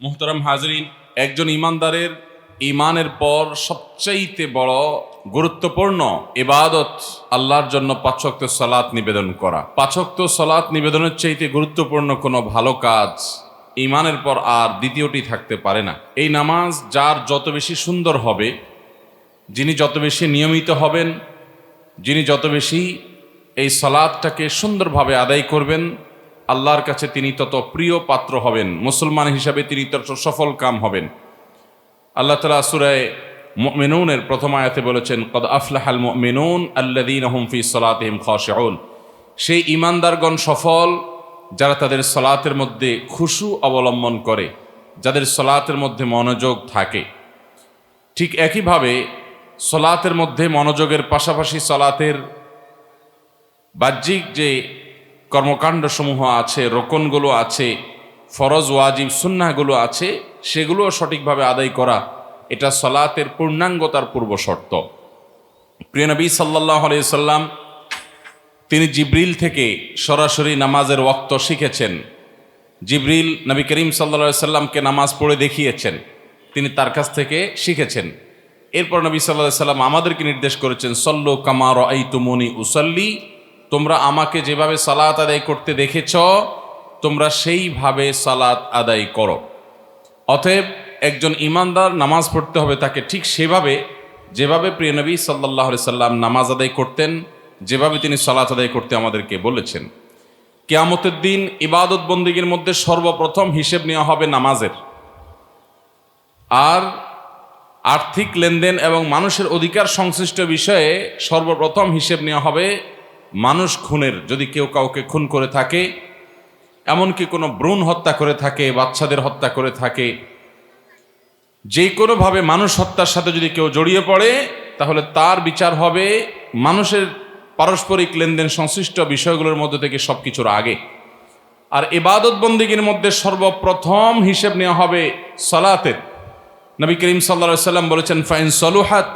মুহতারাম হাজরিন, একজন ইমানদারের ইমানের পর সবচাইতে বড় গুরুত্বপূর্ণ ইবাদত আল্লাহর জন্য ৫ ওয়াক্ত সালাত নিবেদন করা। ৫ ওয়াক্ত সালাত নিবেদনের চাইতে গুরুত্বপূর্ণ কোনো ভালো কাজ ইমানের পর আর দ্বিতীয়টি থাকতে পারে না। এই নামাজ যার যত বেশি সুন্দর হবে, যিনি যত বেশি নিয়মিত হবেন, যিনি যত বেশি এই সালাতটাকে সুন্দরভাবে আদায় করবেন, আল্লাহর কাছে তিনি তত প্রিয় পাত্র হবেন, মুসলমান হিসাবে তিনি তত সফল কাম হবেন। আল্লাহ তাআলা সূরা মুমিনুনের প্রথম আয়াতে বলেছেন, কদ আফলাহাল মুমিনুন আল্লাযীনা হুম ফি সালাতিহিম খাশিউন। সেই ঈমানদারগণ সফল যারা তাদের সালাতের মধ্যে খুশু অবলম্বন করে, যাদের সালাতের মধ্যে মনোযোগ থাকে। ঠিক একইভাবে সালাতের মধ্যে মনোযোগের পাশাপাশি সালাতের বাহ্যিক যে কর্মকাণ্ডসমূহ আছে, রোকনগুলো আছে, ফরজ ওয়াজিব সুন্নাহগুলো আছে, সেগুলোও সঠিকভাবে আদায় করা, এটা সালাতের পূর্ণাঙ্গতার পূর্ব শর্ত। প্রিয় নবী সাল্লাল্লাহু আলাইহি সাল্লাম তিনি জিবরিল থেকে সরাসরি নামাজের ওয়াক্ত শিখেছেন। জিবরিল নবী করিম সাল্লাল্লাহু আলাইহি সাল্লামকে নামাজ পড়ে দেখিয়েছেন, তিনি তার কাছ থেকে শিখেছেন। এরপর নবী সাল্লাল্লাহু আলাইহি সাল্লাম আমাদেরকে নির্দেশ করেছেন, সল্লু কামা রাআইতুমুনি উসাল্লি, তোমরা আমাকে যেভাবে সালাত আদায় করতে দেখেছ তোমরা সেইভাবে সালাত আদায় করো। অতএব একজন ইমানদার নামাজ পড়তে হবে তাকে ঠিক সেভাবে, যেভাবে প্রিয় নবী সাল্লাল্লাহু আলাইহি সাল্লাম নামাজ আদায় করতেন, যেভাবে তিনি সালাত আদায় করতে আমাদেরকে বলেছেন। কিয়ামতের দিন ইবাদত বন্দেগীর মধ্যে সর্বপ্রথম হিসেব নেওয়া হবে নামাজের। আর আর্থিক লেনদেন এবং মানুষের অধিকার সংশ্লিষ্ট বিষয়ে সর্বপ্রথম হিসেব নেওয়া হবে মানুষ খুনের। যদি কেউ কাউকে খুন করে থাকে, এমনকি কোনো ভ্রূণ হত্যা করে থাকে, বাচ্চাদের হত্যা করে থাকে, যে কোনোভাবে মানুষ হত্যার সাথে যদি কেউ জড়িয়ে পড়ে, তাহলে তার বিচার হবে মানুষের পারস্পরিক লেনদেন সংশ্লিষ্ট বিষয়গুলোর মধ্যে থেকে সব কিছুর আগে। আর ইবাদত বন্দেগীর মধ্যে সর্বপ্রথম হিসেব নেওয়া হবে সালাতের। নবী করিম সাল্লাল্লাহু আলাইহি সাল্লাম বলেছেন, ফাইন সলুহাত,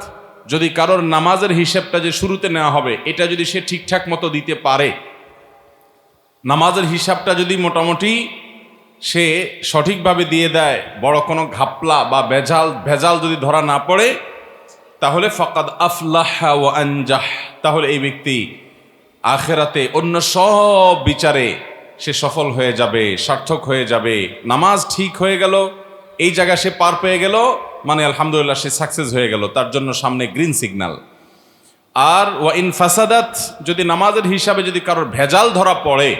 যদি কারোর নামাজের হিসেবটা যে শুরুতে নেওয়া হবে এটা যদি সে ঠিকঠাক মতো দিতে পারে, নামাজের হিসাবটা যদি মোটামুটি সে সঠিকভাবে দিয়ে দেয়, বড় কোনো ঘাপলা বা ভেজাল যদি ধরা না পড়ে, তাহলে ফাকাদ আফলাহা ওয়া আনজাহ, তাহলে এই ব্যক্তি আখিরাতে অন্য সব বিচারে সে সফল হয়ে যাবে, সার্থক হয়ে যাবে। নামাজ ঠিক হয়ে গেল, এই জায়গায় সে পার পেয়ে গেল, মানে আলহামদুলিল্লাহ সে সাকসেস হয়ে গেল, তার জন্য সামনে গ্রিন সিগন্যাল। আর ওয়া ইন ফাসাদাত, যদি নামাজের হিসাবে যদি কারোর ভেজাল ধরা পড়ে,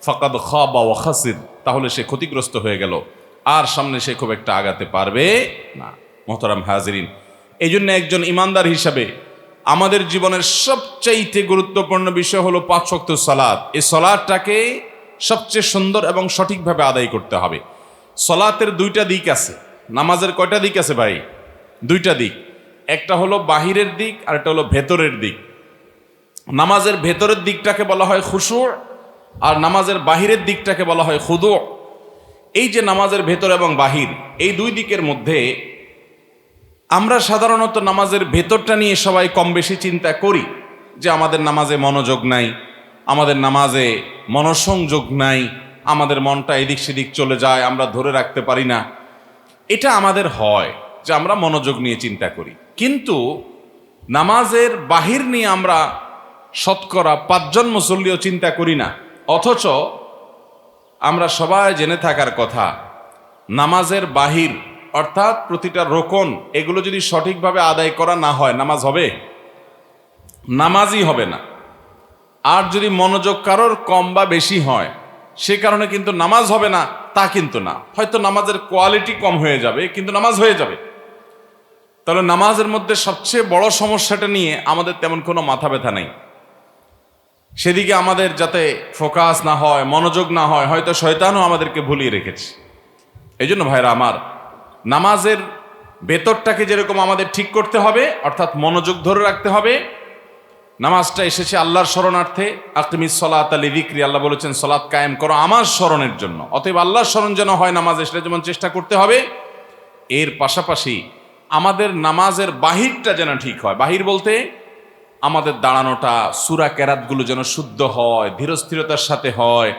ফাকাদ খাবা ওয়া খাসির, তাহলে সে ক্ষতিগ্রস্ত হয়ে গেল, আর সামনে সে খুব একটা আগাতে পারবে না। মুহতারাম হাজিরিন, এই জন্য একজন ইমানদার হিসাবে আমাদের জীবনের সবচাইতে গুরুত্বপূর্ণ বিষয় হলো ৫ ওয়াক্ত সালাত। এই সালাতটাকে সবচেয়ে সুন্দর এবং সঠিকভাবে আদায় করতে হবে। সালাতের 2টা দিক আছে। নামাজের কয়টা দিক আছে ভাই? 2টা দিক। একটা হলো বাহিরের দিক, আর একটা হলো ভেতরের দিক। নামাজের ভেতরের দিকটাকে বলা হয় খুশু, আর নামাজের বাহিরের দিকটাকে বলা হয় খুদু। এই যে নামাজের ভেতর এবং বাহির, এই 2 দিকের মধ্যে আমরা সাধারণত নামাজের ভেতরটা নিয়ে সবাই কম বেশি চিন্তা করি, যে আমাদের নামাজে মনোযোগ নাই, আমাদের নামাজে মনসংযোগ নাই, আমাদের মনটা এদিক সেদিক চলে যায়, আমরা ধরে রাখতে পারি না। এটা আমাদের হয় যে আমরা মনোযোগ নিয়ে চিন্তা করি, কিন্তু নামাজের বাহির নিয়ে আমরা শতকরা 5 জন মুসল্লিও চিন্তা করি না। অথচ আমরা সবাই জেনে থাকার কথা, নামাজের বাহির অর্থাৎ প্রতিটা রোকন, এগুলো যদি সঠিকভাবে আদায় করা না হয় নামাজ হবে? নামাজই হবে না। আর যদি মনোযোগ কারোর কম বা বেশি হয়, সে কারণে কিন্তু নামাজ হবে না তা কিন্তু না, হয়তো নামাজের কোয়ালিটি কম হয়ে যাবে, কিন্তু নামাজ হয়ে যাবে। তাহলে নামাজের মধ্যে সবচেয়ে বড় সমস্যাটা নিয়ে আমাদের তেমন কোনো মাথা ব্যথা নেই। সেদিকে আমাদের যাতে ফোকাস না হয়, মনোযোগ না হয়, হয়তো শয়তানও আমাদেরকে ভুলিয়ে রেখেছে। এই জন্য ভাইরা আমার, নামাজের ভেতরটাকে যেরকম আমাদের ঠিক করতে হবে, অর্থাৎ মনোযোগ ধরে রাখতে হবে। নামাজটা এসেছে আল্লাহর শরণার্থে, আকিমিস সালাতা লিযিকরি, আল্লাহ বলেছেন সালাত কায়েম করো আমার স্মরণের জন্য। অতএব আল্লাহর স্মরণ যেন হয় নামাজে, সেটা যেমন চেষ্টা করতে হবে। এর পাশাপাশি আমাদের নামাজের বাহিরটা যেন ঠিক হয়। বাহির বলতে আমাদের দাঁড়ানোটা, সূরা কেরাতগুলো যেন শুদ্ধ হয়, ধীরস্থিরতার সাথে হয়,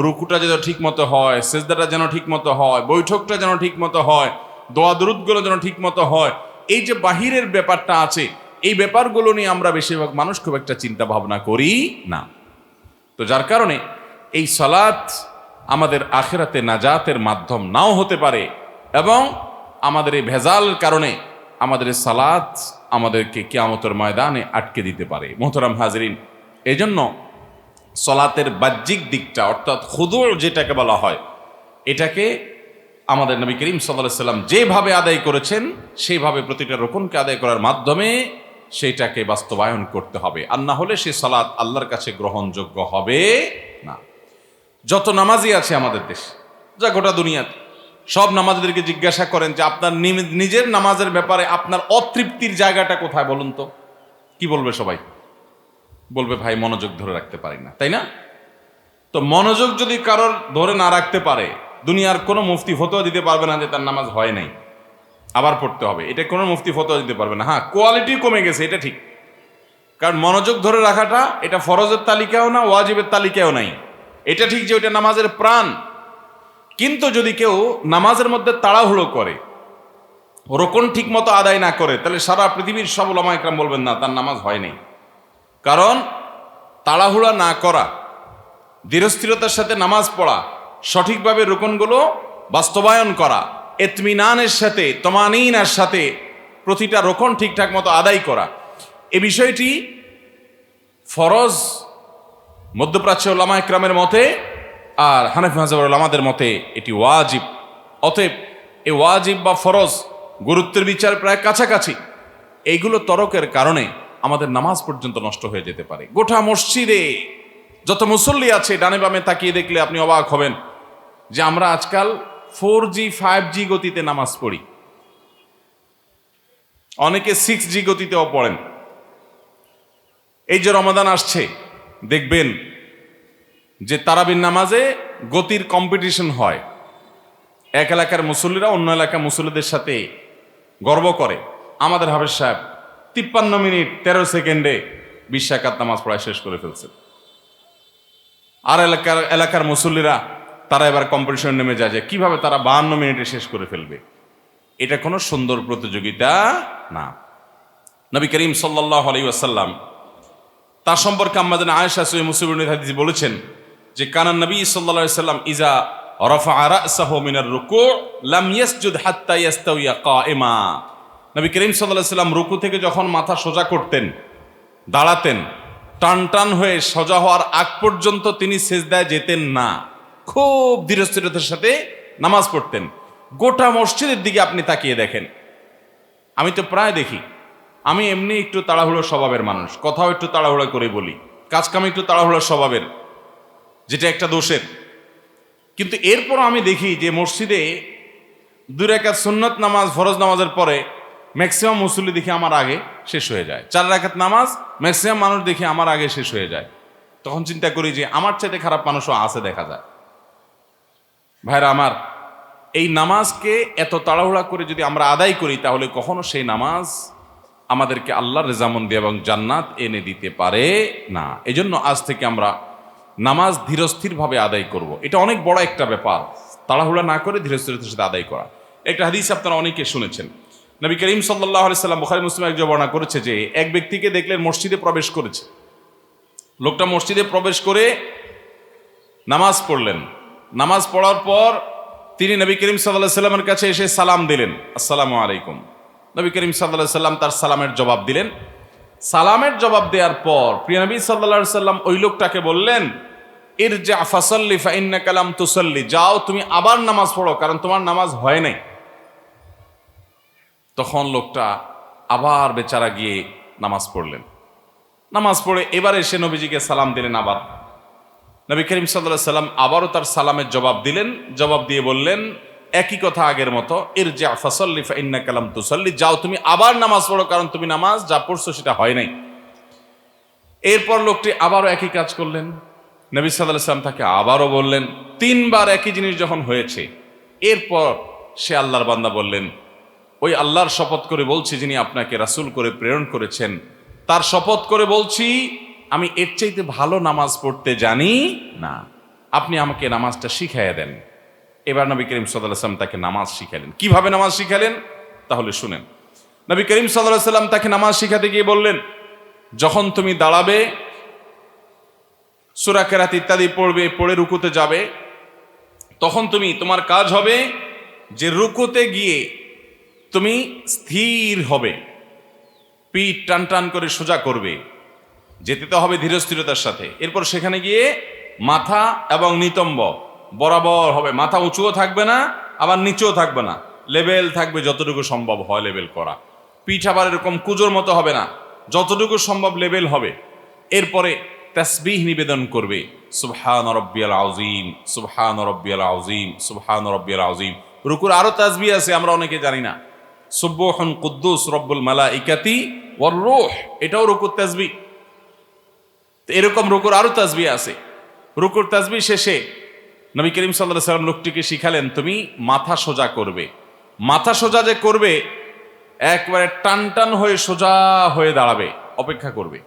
রুকুটা যেন ঠিক মতো হয়, সেজদাটা যেন ঠিক মতো হয়, বৈঠকটা যেন ঠিক মতো হয়, দোয়া দুরূদগুলো যেন ঠিক মতো হয়। এই যে বাহিরের ব্যাপারটা আছে, এই ব্যাপারগুলো নিয়ে আমরা বেশিরভাগ মানুষ খুব একটা চিন্তা ভাবনা করি না। তো যার কারণে এই সালাত আমাদের আখিরাতে নাজাতের মাধ্যম নাও হতে পারে, এবং আমাদের এই ভেজালের কারণে আমাদের এই সালাত আমাদেরকে কিয়ামতের ময়দানে আটকে দিতে পারে। মোহতারাম হাজরিন, এই জন্য সলাতের বাহ্যিক দিকটা অর্থাৎ খুদুর যেটাকে বলা হয়, এটাকে আমাদের নবী করিম সাল্লাল্লাহু আলাইহি সাল্লাম যেভাবে আদায় করেছেন সেইভাবে প্রতিটা রুকুনকে আদায় করার মাধ্যমে সেইটাকে বাস্তবায়ন করতে হবে। আর না হলে সেই সালাত আল্লাহর কাছে গ্রহণযোগ্য হবে না। যত নামাজি আছে আমাদের দেশে, যা গোটা দুনিয়াতে, সব নামাজিদেরকে জিজ্ঞাসা করেন যে আপনার নিজের নামাজের ব্যাপারে আপনার অতৃপ্তির জায়গাটা কোথায় বলুন তো, কি বলবে সবাই? বলবে ভাই মনোযোগ ধরে রাখতে পারি না, তাই না? তো মনোযোগ যদি কারোর ধরে না রাখতে পারে, দুনিয়ার কোনো মুফতি ফতোয়া দিতে পারবে না যে তার নামাজ হয় নাই, আবার পড়তে হবে, এটা কোনো মুফতি ফতোয়া দিতে পারবে না। হ্যাঁ, কোয়ালিটি কমে গেছে, এটা ঠিক, কারণ মনোযোগ ধরে রাখাটা এটা ফরজের তালিকাও না, ওয়াজিবের তালিকাও নাই। এটা ঠিক যে ওইটা নামাজের প্রাণ। কিন্তু যদি কেউ নামাজের মধ্যে তাড়াহুড়ো করে, রোকন ঠিক মতো আদায় না করে, তাহলে সারা পৃথিবীর সব উলামা ইকরাম বলবেন না তার নামাজ হয় নাই। কারণ তাড়াহুড়া না করা, ধীরস্থিরতার সাথে নামাজ পড়া, সঠিকভাবে রুকনগুলো বাস্তবায়ন করা, ইতমিনানের সাথে, তমানিনার সাথে প্রতিটা রোকন ঠিকঠাক মতো আদায় করা, এই বিষয়টি ফরজ মধ্যপ্রাচ্য উলামা ইকরামের মতে, আর হানাফি মাযহাবের উলামাদের মতে এটি ওয়াজিব। অতএব এই ওয়াজিব বা ফরজ গুরুত্বের বিচার প্রায় কাছাকাছি। এইগুলো তরকের কারণে আমাদের নামাজ পর্যন্ত নষ্ট হয়ে যেতে পারে। গোটা মসজিদে যত মুসল্লি আছে, ডানে বামে তাকিয়ে দেখলে আপনি অবাক হবেন যে আমরা আজকাল 4G 5G গতিতে নামাজ পড়ি, অনেকে 6G গতিতেও পড়েন। এই যে রমাদান আসছে, দেখবেন যে তারাবির নামাজে গতির কম্পিটিশন হয়। এক এলাকার মুসল্লিরা অন্য এলাকার মুসল্লিদের সাথে গর্ব করে, আমাদের হাফেজ সাহেব 53 মিনিট 13 সেকেন্ডে 20 রাকাত নামাজ পড়ায় শেষ করে ফেলছে। আর এলাকার মুসল্লিরা তারা এবার কম্পিটিশন নেমে যায় যে কিভাবে তারা 52 মিনিটে শেষ করে ফেলবে। এটা কোনো সুন্দর প্রতিযোগিতা না। নবী করিম সাল্লাল্লাহু আলাইহি ওয়াসাল্লাম তার সম্পর্কে আমাদের আয়েশা সহিহ মুসলিমের হাদিসে বলেছেন যে কানান নবী সাল্লাল্লাহু আলাইহি ওয়াসাল্লাম ইজা রাফা রাসাহু মিনার রুকু লাম ইয়াসজুদ হাত্তা ইয়াস্তাওয়া কাইমা। নবী করিম সাল্লাল্লাহু আলাইহি ওয়াসাল্লাম রুকু থেকে যখন মাথা সোজা করতেন, দাঁড়াতেন, টান টান হয়ে সোজা হওয়ার আগ পর্যন্ত তিনি সেজদায় যেতেন না। খুব ধীরস্থিরতার সাথে নামাজ পড়তেন। গোটা মসজিদের দিকে আপনি তাকিয়ে দেখেন, আমি তো প্রায় দেখি, আমি এমনি একটু তাড়াহুড়ো স্বভাবের মানুষ, কথাও একটু তাড়াহুড়ো করে বলি, কাজকাম একটু তাড়াহুড়ো স্বভাবের, যেটা একটা দোষের। কিন্তু এরপর আমি দেখি যে মসজিদে 2 রাকাত সুন্নত নামাজ ফরজ নামাজের পরে ম্যাক্সিমাম মুসল্লি দেখি আমার আগে শেষ হয়ে যায়। 4 রাকাত নামাজ ম্যাক্সিমাম মানুষ দেখি আমার আগে শেষ হয়ে যায়। তখন চিন্তা করি যে আমার চাইতে খারাপ মানুষও আছে দেখা যায়। ভাইরা আমার, এই নামাজকে এত তাড়াহুড়া করে যদি আমরা আদায় করি, তাহলে কখনো সেই নামাজ আমাদেরকে আল্লাহর রেজামন্দি এবং জান্নাত এনে দিতে পারে না। এজন্য আজ থেকে আমরা নামাজ ধীরস্থিরভাবে আদায় করব। এটা অনেক বড় একটা ব্যাপার, তাড়াহুড়া না করে ধীরস্থিরতার সাথে আদায় করা। একটা হাদিস আপনারা অনেকে শুনেছেন, নবী করিম সাল্লাল্লাহু আলাইহি সাল্লাম বুখারী মুসলিম এক বর্ণনা করেছে যে এক ব্যক্তিকে দেখলেন মসজিদে প্রবেশ করেছে। লোকটা মসজিদে প্রবেশ করে নামাজ পড়লেন। নামাজ পড়ার পর তিনি নবী করিম সাল্লাল্লাহু আলাইহি সাল্লামের কাছে এসে সালাম দিলেন, আসসালামু আলাইকুম। নবী করিম সাল্লাল্লাহু আলাইহি সাল্লাম তার সালামের জবাব দিলেন। সালামের জবাব দেওয়ার পর প্রিয় নবী সাল্লাল্লাহু আলাইহি সাল্লাম ওই লোকটাকে বললেন, ইরজা ফাসাল্লি ফাইন্নাকা লাম তুসাল্লি, যাও তুমি আবার নামাজ পড়ো, কারণ তোমার নামাজ হয় নাই। তখন লোকটা আবার বেচারা গিয়ে নামাজ পড়লেন। নামাজ পড়ে এবার এসে নবীজিকে সালাম দিলেন। আবার নবী করিম সাল্লাল্লাহু আলাইহি সাল্লাম আবারও তার সালামের জবাব দিলেন। জবাব দিয়ে বললেন একই কথা আগের মতো, ইরজা ফাসাল্লি ফাইন্নাকা লাম তুসাল্লি, যাও তুমি আবার নামাজ পড়ো, কারণ তুমি নামাজ যা পড়ছো সেটা হয় নাই। এরপর লোকটি আবারও একই কাজ করলেন। নবী সাল্লাল্লাহু আলাইহি সাল্লাম তাকে আবারও বললেন। 3 বার একই জিনিস যখন হয়েছে, এরপর সে আল্লাহর বান্দা বললেন, ওই আল্লাহর শপথ করে বলছি যিনি আপনাকে রাসূল করে প্রেরণ করেছেন, তার শপথ করে বলছি আমি এর চাইতে ভালো নামাজ পড়তে জানি না। আপনি আমাকে নামাজটা শিখাইয়া দেন। এবার নবী করিম সাল্লাল্লাহু আলাইহি ওয়াসাল্লাম তাকে নামাজ শিখালেন। কিভাবে নামাজ শিখালেন তাহলে শুনেন। নবী করিম সাল্লাল্লাহু আলাইহি ওয়াসাল্লাম তাকে নামাজ শিখাতে গিয়ে বললেন, যখন তুমি দাঁড়াবে, সূরা কেরাত ইত্যাদি পড়বে, পড়ে রুকুতে যাবে, তখন তোমার কাজ হবে যে রুকুতে গিয়ে তুমি স্থির হবে, পিঠ টান টান করে সোজা করবে, যেতে তো হবে ধীরস্থিরতার সাথে। এরপর সেখানে গিয়ে মাথা এবং নিতম্ব বরাবর হবে, মাথা উঁচুও থাকবে না আবার নিচেও থাকবে না, লেভেল থাকবে, যতটুকু সম্ভব হয় লেভেল করা। পিঠ আবার এরকম কুজোর মতো হবে না, যতটুকু সম্ভব লেভেল হবে। এরপরে তাসবিহ নিবেদন করবে, সুবহান রাব্বিয়াল আযীম, সুবহান রাব্বিয়াল আযীম, সুবহান রাব্বিয়াল আযীম। রুকুর আরো তাসবিহ আছে, আমরা অনেকে জানি না। সুবহান কুদ্দুস রব্বুল মালাইকাতি ওয়ার রূহ, এটাও রুকুর তাসবিহ। এরকম রুকুর আরো তাসবিহ আছে। রুকুর তাসবিহ শেষে নবী করিম সাল্লাল্লাহু আলাইহি ওয়াসাল্লাম লোকটিকে শিখালেন, তুমি মাথা সোজা করবে। মাথা সোজা যে করবে, একবারে টান টান হয়ে সোজা হয়ে দাঁড়াবে, অপেক্ষা করবে।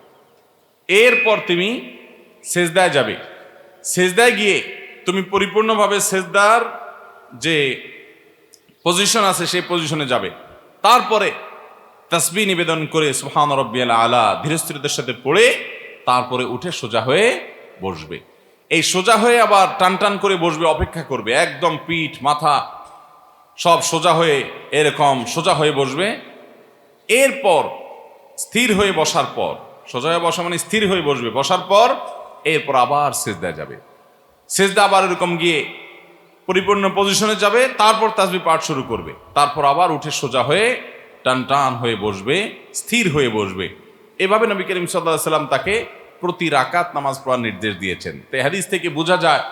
এরপর তুমি সেজদায় যাবে। সেজদায় গিয়ে তুমি পরিপূর্ণভাবে সেজদার যে পজিশন আছে সেই পজিশনে যাবে। তারপরে তাসবিহ নিবেদন করে সুবহান রাব্বিয়াল আলা ধীরস্থিরতার সাথে পড়ে তারপরে উঠে সোজা হয়ে বসবে। এই সোজা হয়ে আবার টান টান করে বসবে, অপেক্ষা করবে, একদম পিঠ মাথা সব সোজা হয়ে এরকম সোজা হয়ে বসবে। এরপর স্থির হয়ে বসার পর, সোজা হয়ে বসা মানে স্থির হয়ে বসবে, বসার পর এরপর আবার সেজদায় যাবে। সেজদা আবার এরকম গিয়ে পরিপূর্ণ পজিশনে যাবে, তারপর তাসবিহ পাঠ শুরু করবে, তারপর আবার উঠে সোজা হয়ে টান টান হয়ে বসবে, স্থির হয়ে বসবে। এভাবে নবী করিম সাল্লাল্লাহু আলাইহি ওয়াসাল্লাম তাকে প্রতি রাকাত নামাজ পড়ার নির্দেশ দিয়েছেন। তো হাদিস থেকে বোঝা যায়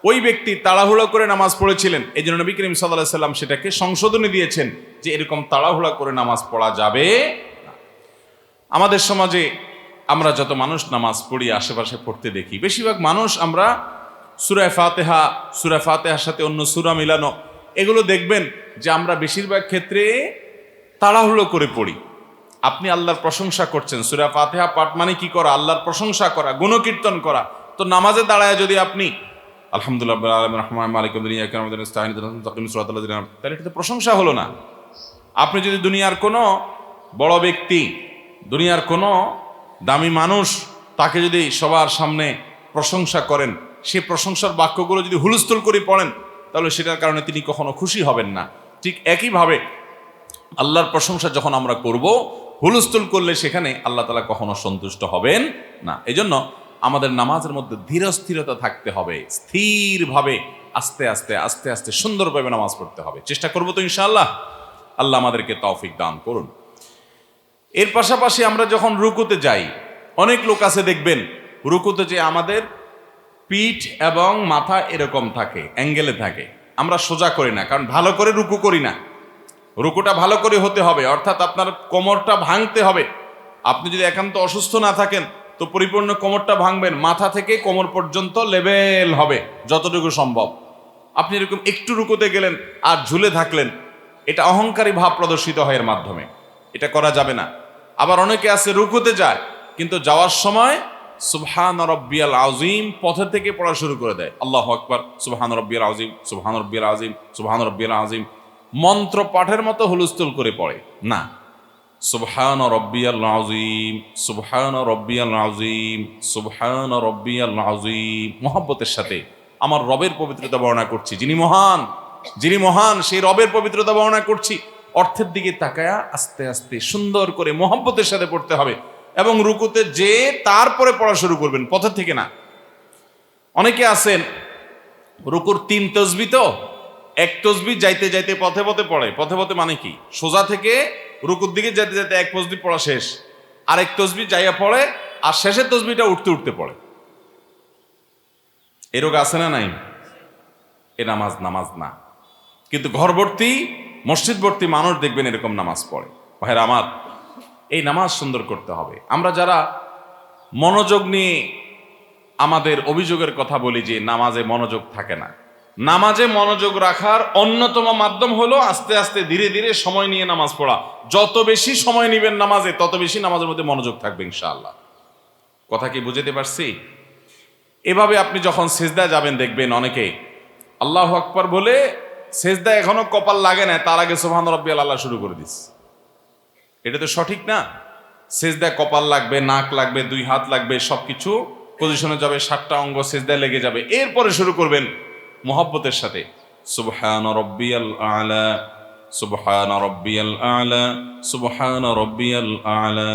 ওই ব্যক্তি তাড়াহুড়ো করে নামাজ পড়েছিলেন, এই জন্য নবী করিম সাল্লাল্লাহু আলাইহি ওয়াসাল্লাম সেটাকে সংশোধনী দিয়েছেন যে এরকম তাড়াহুড়া করে নামাজ পড়া যাবে না। আমাদের সমাজে আমরা যত মানুষ নামাজ পড়ি, আশেপাশে পড়তে দেখি, বেশিরভাগ মানুষ আমরা সূরা ফাতিহার সাথে অন্য সূরা মিলানো, এগুলো দেখবেন যে আমরা বেশিরভাগ ক্ষেত্রে তাড়াহুড়ো করে পড়ি। আপনি আল্লাহর প্রশংসা করছেন, সূরা ফাতিহা পাঠ মানে কি করা? আল্লাহর প্রশংসা করা, গুণকীর্তন করা। তো নামাজে দাঁড়ায় যদি আপনি আলহামদুলিল্লাহ রাব্বিল আলামিন রহমান মালিক ইয়াউমিদ্দিন ইয়্যাকা না'বুদু ওয়া ইয়্যাকা নাস্তাঈন ইহদিনাস সিরাতাল লাযিনা আন'আমতা আলাইহিম, তাহলে এটা তো প্রশংসা হলো না। আপনি যদি দুনিয়ার কোনো বড় ব্যক্তি, দুনিয়ার কোনো দামি মানুষ, তাকে যদি সবার সামনে প্রশংসা করেন, সেই প্রশংসার বাক্যগুলো যদি হুলস্থুল করে পড়েন, তাহলে সেটার কারণে তিনি কখনো খুশি হবেন না। ঠিক একইভাবে আল্লাহর প্রশংসা যখন আমরা করব, হুলস্থুল করলে সেখানে আল্লাহ তাআলা কখনো সন্তুষ্ট হবেন না। এজন্য আমাদের নামাজের মধ্যে ধীরস্থিরতা থাকতে হবে, স্থিরভাবে আস্তে আস্তে আস্তে আস্তে সুন্দরভাবে নামাজ পড়তে হবে। চেষ্টা করবো তো ইনশাআল্লাহ। আল্লাহ আমাদেরকে তৌফিক দান করুন। এর পাশাপাশি আমরা যখন রুকুতে যাই, অনেক লোক আছে দেখবেন রুকুতে যে আমাদের পিঠ এবং মাথা এরকম থাকে, অ্যাঙ্গেলে থাকে, আমরা সোজা করি না, কারণ ভালো করে রুকু করি না। রুকুটা ভালো করে হতে হবে, অর্থাৎ আপনার কোমরটা ভাঙতে হবে। আপনি যদি একান্ত অসুস্থ না থাকেন তো পরিপূর্ণ কোমরটা ভাঙবেন, মাথা থেকে কোমর পর্যন্ত লেভেল হবে যতটুকু সম্ভব। আপনি এরকম একটু রুকুতে গেলেন আর ঝুলে থাকলেন, এটা অহংকারী ভাব প্রদর্শিত হয় এর মাধ্যমে, এটা করা যাবে না। আবার অনেকে আছে রুকুতে যায় কিন্তু যাওয়ার সময় সুবহান রাব্বিয়াল আযীম পথে থেকে পড়া শুরু করে দেয়, আল্লাহু আকবার, সুবহান রাব্বিয়াল আযীম, সুবহান রাব্বিয়াল আযীম, সুবহান রাব্বিয়াল আযীম, মন্ত্র পাঠের মতো হুলস্থুল করে পড়ে না। সুবহান রাব্বিয়াল আযীম, সুবহান রাব্বিয়াল আযীম, সুবহান রাব্বিয়াল আযীম, মুহাব্বতের সাথে আমার রবের পবিত্রতা বর্ণনা করছি, যিনি মহান সেই রবের পবিত্রতা বর্ণনা করছি। অর্থের দিকে তাকায়া আস্তে আস্তে সুন্দর করে মুহাব্বতের সাথে পড়তে হবে এবং রুকুতে যে তারপরে পড়া শুরু করবেন, পথের থেকে না। অনেকে আছেন রুকুর 3 তাসবিহ, তো এক তাসবিহ যাইতে যাইতে পথে পথে পড়ে। পথে পথে মানে কি? সোজা থেকে রুকুর দিকে যেতে যেতে এক তাসবিহ পড়া শেষ, আরেক তাসবিহ যাইয়া পড়ে, আর শেষের তাসবিহটা উঠতে উঠতে পড়ে। এ রোগ আছে না নাই? এ নামাজ না। কিন্তু ঘরভর্তি মসজিদ ভর্তি মানুষ দেখবেন এরকম নামাজ পড়ে। ভাইরা আমার, এই নামাজ সুন্দর করতে হবে। আমরা যারা মনোযোগ নিয়ে আমাদের অভিযোগের কথা বলি যে নামাজে মনোযোগ থাকে না, নামাজে মনোযোগ রাখার অন্যতম মাধ্যম হলো আস্তে আস্তে ধীরে ধীরে সময় নিয়ে নামাজ পড়া। যত বেশি সময় নিবেন নামাজে, তত বেশি নামাজের মধ্যে মনোযোগ থাকবে ইনশাআল্লাহ। কথা কি বুঝাতে পারছি? এভাবে আপনি যখন সেজদায় যাবেন দেখবেন অনেকে আল্লাহু আকবার বলে সেজদায় এখনো কপাল লাগে না, তার আগে সুবহান রাব্বিয়াল আলা শুরু করে দিস। এটা তো সঠিক না। সেজদায় কপাল লাগবে, নাক লাগবে, 2 হাত লাগবে, সবকিছু পজিশনে যাবে, 7টা অঙ্গ সেজদায় লেগে যাবে, এরপরে শুরু করবেন মুহাব্বতের সাথে সুবহান রাব্বিয়াল আলা, সুবহান রাব্বিয়াল আলা, সুবহান রাব্বিয়াল আলা,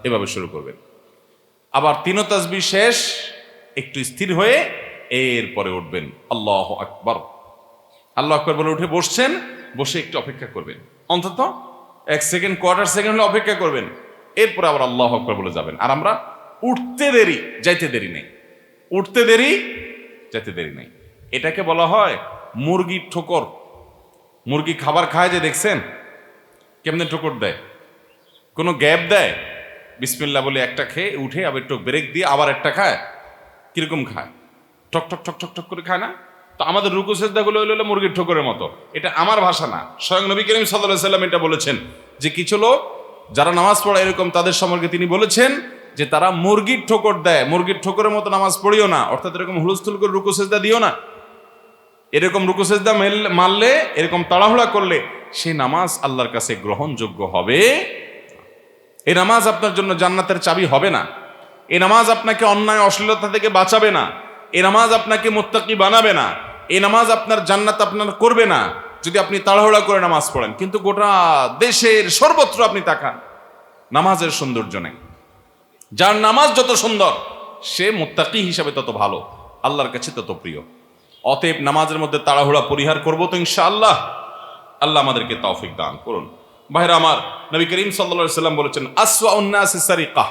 এভাবে শুরু করবেন। আবার 3 তাসবিহ শেষ একটু স্থির হয়ে এরপরে উঠবেন আল্লাহু আকবার। আল্লাহু আকবার বলে উঠে বসছেন, বসে একটু অপেক্ষা করবেন, অন্তত 1 সেকেন্ড, কোয়ার্টার সেকেন্ড হলে অপেক্ষা করবেন, এরপরে আবার আল্লাহু আকবার বলে যাবেন। আর আমরা উঠতে দেরি যাইতে দেরি নেই, উঠতে দেরি যাইতে দেরি নেই। এটাকে বলা হয় মুরগির ঠোকর। মুরগি খাবার খায় যে দেখছেন কেমনে ঠোকর দেয়, কোনো গ্যাপ দেয়? বিসমিল্লাহ বলে একটা খেয়ে উঠে আবার একটু ব্রেক দিয়ে আবার একটা খায়। কিরকম খায়? ঠক ঠক ঠক ঠক ঠক করে খায় না? তো আমাদের রুকু সেজদাগুলো হলো মুরগির ঠোকরের মতো। এটা আমার ভাষা না, স্বয়ং নবী করিম সাল্লাল্লাহু আলাইহি সাল্লাম এটা বলেছেন যে কিছু লোক যারা নামাজ পড়ে এরকম তাদের সম্পর্কে তিনি বলেছেন যে তারা মুরগির ঠোকর দেয়। মুরগির ঠোকরের মতো নামাজ পড়িও না, অর্থাৎ এরকম হুলস্থুল করে রুকু সেজদা দিও না। এরকম রুকু সেজদা মারলে, এরকম তাড়াহুড়া করলে সেই নামাজ আল্লাহর কাছে গ্রহণযোগ্য হবে। এই নামাজ আপনার জন্য জান্নাতের চাবি হবে না। এই নামাজ আপনাকে অন্যায় অশ্লীলতা থেকে বাঁচাবে না। এই নামাজ আপনাকে মুত্তাকি বানাবে না। এই নামাজ আপনার জান্নাত আপনার করবে না যদি আপনি তাড়াহুড়া করে নামাজ পড়েন। কিন্তু গোটা দেশের সর্বত্র আপনি তাকান, নামাজের সৌন্দর্য নেই। যার নামাজ যত সুন্দর সে মুত্তাকি হিসাবে তত ভালো, আল্লাহর কাছে তত প্রিয়। অতএব নামাজের মধ্যে তাড়াহুড়া পরিহার করবো তো ইনশাআল্লাহ। আল্লাহ আমাদেরকে তৌফিক দান করুন। ভাইরা আমার, নবী করিম সাল্লাল্লাহু আলাইহি সাল্লাম বলেছেন আসওয়াউন নাসি সারিকাহ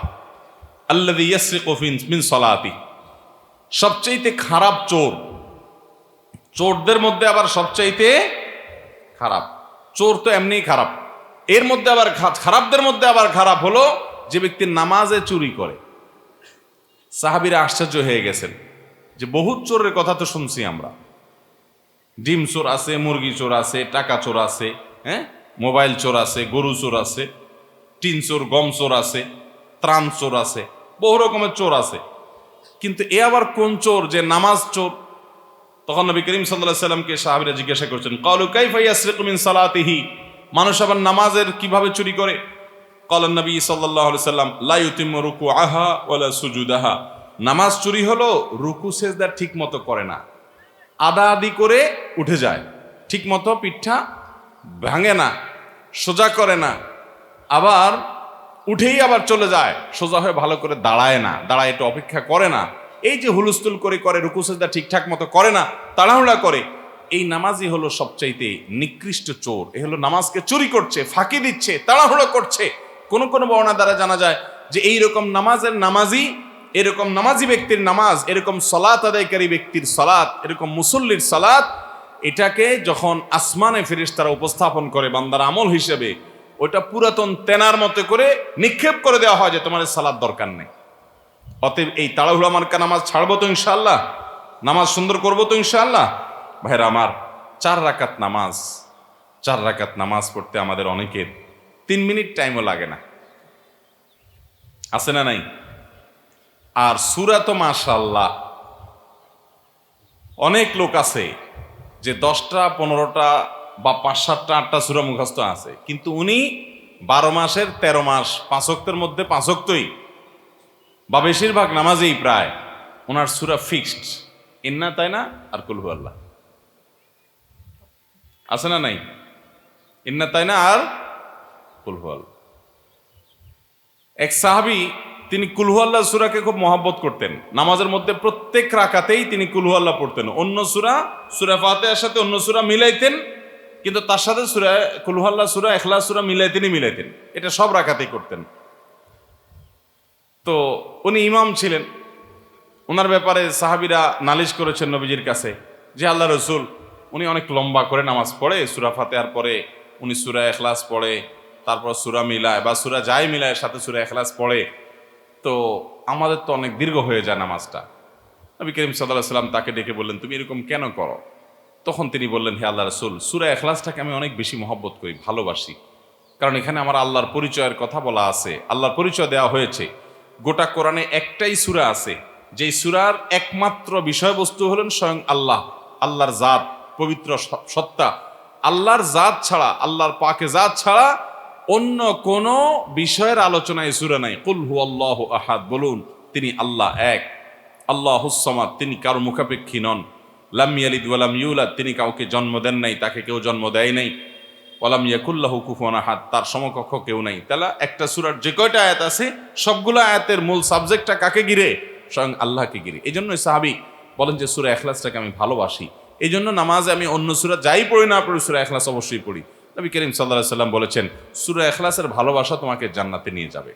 আল্লাযী ইয়াসরিকু মিন সালাতি। সবচাইতে খারাপ চোর, চোরদের মধ্যে আবার সবচাইতে খারাপ চোর তো এমনিই খারাপ, এর মধ্যে আবার খারাপদের মধ্যে আবার খারাপ হলো যে ব্যক্তি নামাজে চুরি করে। সাহাবীরা আশ্চর্য হয়ে গেছেন যে বহুত চোরের কথা তো শুনছি আমরা, ডিম চোর আছে, মুরগি চোর আছে, টাকা চোর আছে, হ্যাঁ, মোবাইল চোর আছে, গরু চোর আছে, টিন চোর, গম চোর আছে, ত্রাণ চোর আছে, বহু রকমের চোর আছে। কিন্তু এ আবার কোন চোর যে নামাজ চোর? তখন নবী করিম সাল্লাল্লাহু আলাইহি সাল্লামকে সাহাবীরা জিজ্ঞাসা করছেন, ক্বালু কাইফা ইয়াসরিকু মিন সালাতিহি, মানুষ আবার নামাজের কিভাবে চুরি করে? ক্বালান নবী সাল্লাল্লাহু আলাইহি সাল্লাম লা ইউতিম্মু রুকুআহা ওয়ালা সুজুদাহা, নামাজ চুরি হলো রুকু সেজদা ঠিক মতো করে না, আদা আদি করে উঠে যায়, ঠিক মতো পিঠটা ভাঙে না, সোজা করে না, আবার উঠেই আবার চলে যায়, সোজা হয়ে ভালো করে দাঁড়ায় না, দাঁড়ায় একটু অপেক্ষা করে না, এই যে হুলস্থুল করে রুকু সেজদা ঠিকঠাক মতো করে না, তাড়াহুড়া করে, এই নামাজই হলো সবচাইতে নিকৃষ্ট চোর। এ হলো নামাজকে চুরি করছে, ফাঁকি দিচ্ছে, তাড়াহুড়ো করছে। কোন কোন বর্ণনা দ্বারা জানা যায় যে এইরকম নামাজের নামাজি, এরকম নামাজি ব্যক্তির নামাজ, এরকম সালাত আদায়কারী ব্যক্তির সালাত, এরকম মুসল্লির সালাত, এটাকে যখন আসমানে ফেরেশতারা উপস্থাপন করে বান্দার আমল হিসেবে, ওটা পুরাতন তেনার মতো করে নিক্ষেপ করে দেওয়া হয় যে তোমার সালাত দরকার নেই। অতএব এই তাড়াহুড়া মার্কা নামাজ ছাড়বো তো ইনশাআল্লাহ, নামাজ সুন্দর করবো তো ইনশাআল্লাহ। ভাইরা আমার, 4 রাকাত নামাজ, 4 রাকাত নামাজ পড়তে আমাদের অনেকের 3 মিনিট টাইমও লাগে না, আছে না নাই? আর সূরা তো মাশাআল্লাহ, অনেক লোক আছে যে 10টা 15টা বা 5-7টা 8টা সূরা মুখস্থ আছে, কিন্তু উনি 12 মাসের 13 মাস 5 ওয়াক্তের মধ্যে 5 ওয়াক্তই বা বেশিরভাগ নামাজেই প্রায় ওনার সূরা ফিক্সড, ইন্না তাই না আর কুল হুয়াল্লাহ, আছে না নাই? ইন্না তাই না আর কুল হুয়াল্লাহ। এক সাহাবী তিনি কুল হুয়াল্লাহ সূরাকে খুব মহব্বত করতেন, নামাজের মধ্যে প্রত্যেক রাকাতেই তিনি কুল হুয়াল্লাহ পড়তেন। অন্য সূরা ফাতিহার সাথে অন্য সূরা মিলাইতেন, কিন্তু তার সাথে সূরা কুল হুয়াল্লাহ, সূরা ইখলাস সূরা মিলাইতেন, এটা সব রাকাতেই করতেন। তো উনি ইমাম ছিলেন, ওনার ব্যাপারে সাহাবীরা নালিশ করেছেন নবীজির কাছে যে আল্লাহ রাসূল উনি অনেক লম্বা করে নামাজ পড়ে, সূরা ফাতিহার পরে উনি সূরা ইখলাস পড়ে, তারপর সূরা মিলায় বা সূরা যাই মিলায় সাথে সূরা ইখলাস পড়ে, তো আমাদের তো অনেক দীর্ঘ হয়ে যায় নামাজটা। নবী করিম সাল্লাল্লাহু আলাইহি ওয়াসাল্লাম তাকে ডেকে বললেন, তুমি এরকম কেন করো? তখন তিনি বললেন, হে আল্লাহ রাসূল, সূরা ইখলাসটাকে আমি অনেক বেশি মহব্বত করি, ভালোবাসি, কারণ এখানে আমার আল্লাহর পরিচয়ের কথা বলা আছে, আল্লাহর পরিচয় দেওয়া হয়েছে। গোটা কোরআনে একটাই সূরা আছে যে সূরার একমাত্র বিষয়বস্তু হলেন স্বয়ং আল্লাহ, আল্লাহর জাত, পবিত্র সত্তা। আল্লাহর জাত ছাড়া, আল্লাহর পাকে জাত ছাড়া অন্য কোন বিষয়ের আলোচনা এই সূরা নাই। কুল হুয়াল্লাহু আহাদ, বলুন তিনি আল্লাহ এক। আল্লাহুস সামাদ, তিনি কারো মুখাপেক্ষী নন। লাম ইয়ালিদ ওয়া লাম ইউলাদ, তিনি কাউকে জন্ম দেন নাই, তাকে কেউ জন্ম দেয় নাই। ওয়ালাম ইয়াকুল্লাহু কুফুয়ান আহাদ, তার সমকক্ষ কেউ নাই। তাহলে একটা সূরার যে কয়টা আয়াত আছে সবগুলো আয়াতের মূল সাবজেক্টটা কাকে ঘিরে? স্বয়ং আল্লাহকে ঘিরে। এই জন্য সাহাবী বলেন যে সূরা ইখলাসটাকে আমি ভালোবাসি, এই জন্য নামাজে আমি অন্য সূরা যাই পড়ি না পড়ি সূরা ইখলাস অবশ্যই পড়ি। নবী করিম সাল্লাল্লাহু আলাইহি সাল্লাম বলেছেন সূরা ইখলাসের ভালোবাসা তোমাকে জান্নাতে নিয়ে যাবে।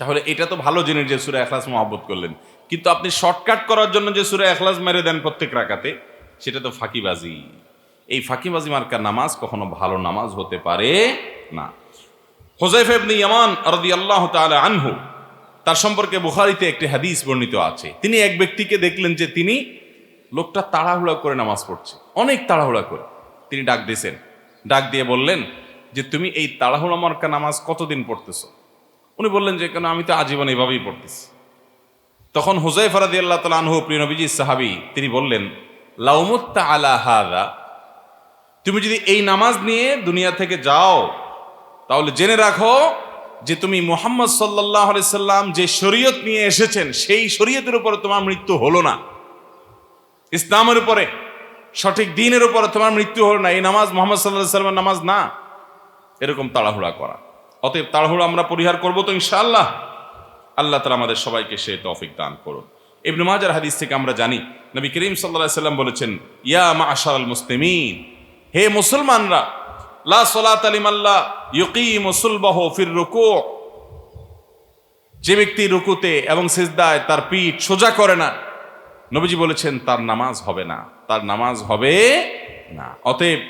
তাহলে এটা তো ভালো জিনিস যে সূরা ইখলাস মহব্বত করলেন, কিন্তু আপনি শর্টকাট করার জন্য যে সূরা ইখলাস মেরে দেন প্রত্যেক রাকাতে, সেটা তো ফাঁকিবাজি। এই ফাঁকিবাজি মার্কা নামাজ কখনো ভালো নামাজ হতে পারে না। হুযায়ফা ইবনে ইয়ামান রাদিয়াল্লাহু তাআলা আনহু, তার সম্পর্কে বুখারীতে একটি হাদিস বর্ণিত আছে। তিনি এক ব্যক্তিকে দেখলেন যে তিনি লোকটা তাড়াহুড়া করে নামাজ পড়ছে, অনেক তাড়াহুড়া করে। তিনি ডাক দিয়েছেন, ডাক দিয়ে বললেন যে তুমি এই তাড়াহুড়া মার্কা নামাজ কতদিন পড়তেছো? উনি বললেন যে কেন, আমি তো আজীবন এইভাবেই পড়তেছি। তখন হুযায়ফা রাদিয়াল্লাহু তাআলা আনহু, প্রিয় নবীজির সাহাবী, তিনি বললেন লাউ মুত্তা আলা হাযা, তুমি যদি এই নামাজ নিয়ে দুনিয়া থেকে যাও তাহলে জেনে রাখো যে তুমি মুহাম্মদ সাল্লাল্লাহু আলাইহি সাল্লাম যে শরীয়ত নিয়ে এসেছেন সেই শরীয়তের উপরে তোমার মৃত্যু হলো না, ইসলামের উপরে, সঠিক দ্বীনের উপরে তোমার মৃত্যু হলো না। এই নামাজ মুহাম্মদ সাল্লাল্লাহু আলাইহি সাল্লামের নামাজ না। এরকম তাড়াহুড়া করা, অতএব তাড়াহুড়া আমরা পরিহার করবো তো ইনশাআল্লাহ। আল্লাহ তাআলা আমাদের সবাইকে সেই তৌফিক দান করুন। ইবনে মাজার হাদিস থেকে আমরা জানি নবী করিম সাল্লাল্লাহু আলাইহি সাল্লাম বলেছেন ইয়া মা'আশারাল মুসলিমিন, হে মুসলমানরা, লা সালাতা লিমান লা ইউকিমু সুলবাহু ফির রুকু', যে ব্যক্তি রুকুতে এবং সিজদায় তার পিঠ সোজা করে না, নবীজি বলেছেন তার নামাজ হবে না, তার নামাজ হবে না। অতএব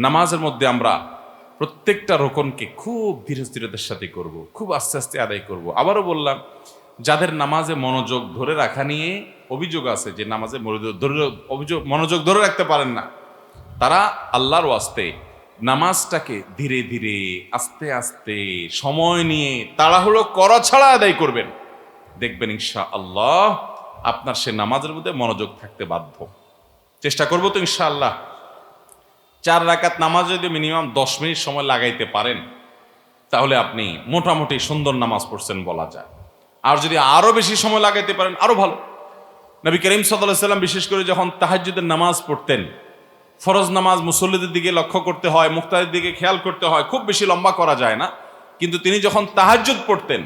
নামাজের মধ্যে আমরা প্রত্যেকটা রোকনকে খুব ধীরে স্থিরতার সাথে করব, খুব আস্তে আস্তে আদায় করব। আবারও বললাম, যাদের নামাজে মনোযোগ ধরে রাখা নিয়ে অভিযোগ আছে, যে নামাজে মনোযোগ ধরে রাখতে পারেন না, তারা আল্লাহর ওয়াস্তে নামাজটাকে ধীরে ধীরে আস্তে আস্তে সময় নিয়ে তাড়াহুড়ো করা ছাড়া আদায় করবেন। দেখবেন ইনশাআল্লাহ আপনার সে নামাজের মধ্যে মনোযোগ থাকতে বাধ্য। চেষ্টা করবো তো ইনশাআল্লাহ। 4 রাকাত নামাজ যদি মিনিমাম 10 মিনিট সময় লাগাইতে পারেন তাহলে আপনি মোটামুটি সুন্দর নামাজ পড়ছেন বলা যায়। আর যদি আরো বেশি সময় লাগাইতে পারেন আরো ভালো। নবী করিম সাল্লাল্লাহু আলাইহি সাল্লাম বিশেষ করে যখন তাহাজ্জুদের নামাজ পড়তেন, ফরজ নামাজ মুসল্লিদের দিকে লক্ষ্য করতে হয়, মুক্তাদির দিকে খেয়াল করতে হয়, খুব বেশি লম্বা করা যায় না, কিন্তু তিনি যখন তাহাজ্জুদ পড়তেন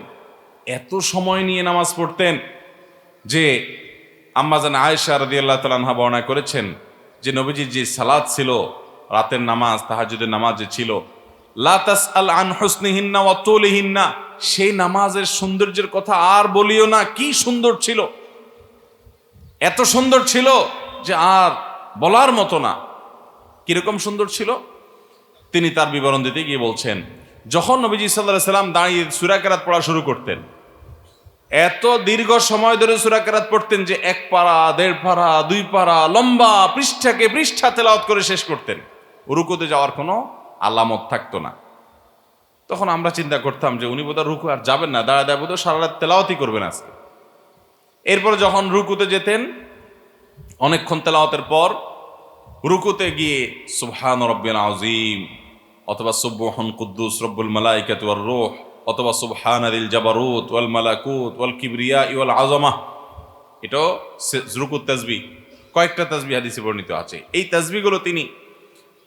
এত সময় নিয়ে নামাজ পড়তেন যে আম্মাজান আয়েশা রাদিয়াল্লাহু তাআলা আনহা বর্ণনা করেছেন যে নবীজির যে সালাত ছিল, রাতের নামাজ, তাহাজ্জুদের নামাজ যে ছিল, লা তাসআল আন হুসনিহিন্না ওয়া তুলিহিন্না, সেই নামাজের সৌন্দর্যের কথা আর বলিও না। কি সুন্দর ছিল, এত সুন্দর ছিল যে আর বলার মতো না। কিরকম সুন্দর ছিল তিনি তার বিবরণ দিতে গিয়ে বলছেন, যখন নবীজি সাল্লাল্লাহু আলাইহি সাল্লাম দাঁড়িয়ে সূরা কেরাত পড়া শুরু করতেন, এত দীর্ঘ সময় ধরে সূরা কেরাত পড়তেন যে 1 পারা 1.5 পারা 2 পারা লম্বা পৃষ্ঠাকে পৃষ্ঠা তেলাওয়াত করে শেষ করতেন। রুকুতে যাওয়ার কোনো আলামত থাকতো না। তখন আমরা চিন্তা করতাম যে উনি বোধহয় রুকু আর যাবেন না, দাঁড়ায় বোধহয় সারা রাত তেলাওয়াতই করবেন আজকে। এরপর যখন রুকুতে যেতেন, অনেকক্ষণ তেলাওয়াতের পর রুকুতে গিয়ে সুবহান রাব্বিল আযীম অথবা সুবহান কুদ্দুস রব্বুল মালাইকাতি ওয়ার রূহ অথবা সুবহানাল জাবারুত ওয়াল মালাকুত ওয়াল কিবরিয়া ওয়াল আযমা, এটাও রুকুত তাসবিহ। কয়েকটা তাসবিহ হাদিসে বর্ণিত আছে। এই তাসবিহগুলো তিনি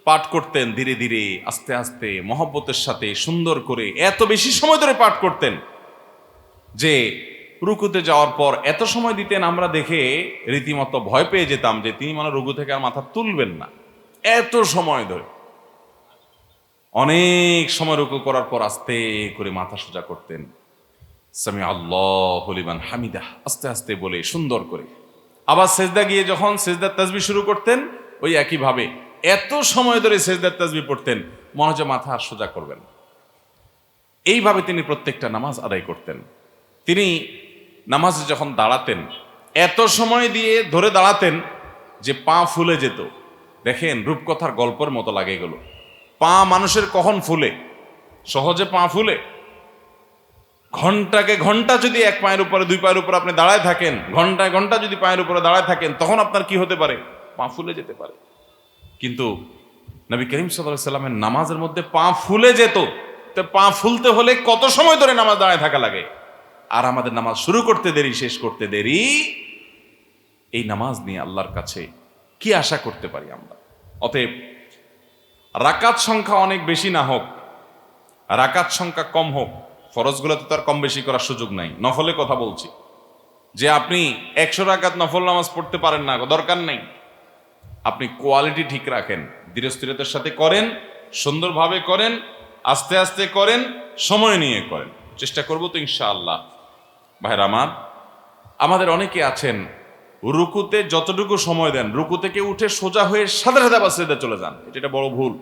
পাঠ করতেন ধীরে ধীরে, আস্তে আস্তে, মহব্বতের সাথে, সুন্দর করে, এত বেশি সময় ধরে পাঠ করতেন যে রুকুতে যাওয়ার পর এত সময় দিতেন আমরা দেখে রীতিমতো ভয় পেয়ে যেতাম যে তিনি মানে রুকু থেকে আর মাথা তুলবেন না। এত সময় ধরে অনেক সময় রুকু করার পর আস্তে করে মাথা সোজা করতেন, সামি আল্লাহু লিমান হামিদাহ, আস্তে আস্তে বলে সুন্দর করে। আবার সেজদা গিয়ে যখন সেজদার তাসবিহ শুরু করতেন, ওই একইভাবে এত সময় ধরে সেজদার তাসবিহ পড়তেন, মনে হয় মাথা আর সোজা করবেন। এইভাবে তিনি প্রত্যেকটা নামাজ আদায় করতেন। তিনি নামাজে যখন দাঁড়াতেন এত সময় দিয়ে ধরে দাঁড়াতেন যে পা ফুলে যেত। দেখেন রূপকথার গল্পের মতো লাগে গেল। পা মানুষের কখন ফুলে? সহজে পা ফুলে? ঘন্টাকে ঘন্টা যদি এক পায়ের উপরে দুই পায়ের উপরে আপনি দাঁড়ায় থাকেন, ঘন্টায় ঘন্টা যদি পায়ের উপরে দাঁড়ায় থাকেন, তখন আপনার কি হতে পারে? পা ফুলে যেতে পারে। কিন্তু নবী করিম সাল্লাল্লাহু আলাইহি সাল্লামের নামাজের মধ্যে পা ফুলে যেত। তো পা ফুলতে হলে কত সময় ধরে নামাজ দাঁড়ায় থাকা লাগে, আর আমাদের নামাজ শুরু করতে দেরি, শেষ করতে দেরি। এই নামাজ নিয়ে আল্লাহর কাছে কি আশা করতে পারি আমরা? অতএব রাকাত সংখ্যা অনেক বেশি না হোক, রাকাত সংখ্যা কম হোক, ফরজগুলোতে তো আর কম বেশি করার সুযোগ নাই। নফলে কথা বলছি, যে আপনি 100 রাকাত নফল নামাজ পড়তে পারেন না, দরকার নেই। আপনি কোয়ালিটি ঠিক রাখেন, ধীরস্থিরতার সাথে করেন, সুন্দরভাবে করেন, আস্তে আস্তে করেন, সময় নিয়ে করেন। চেষ্টা করব তো ইনশাআল্লাহ। ভাইরা আমার, আমাদের অনেকে আছেন রুকুতে যতটুকু সময় দেন, রুকু থেকে উঠে সোজা হয়ে সাথে সাথে আবার সিজদায় চলে যান। এটা বড় ভুল।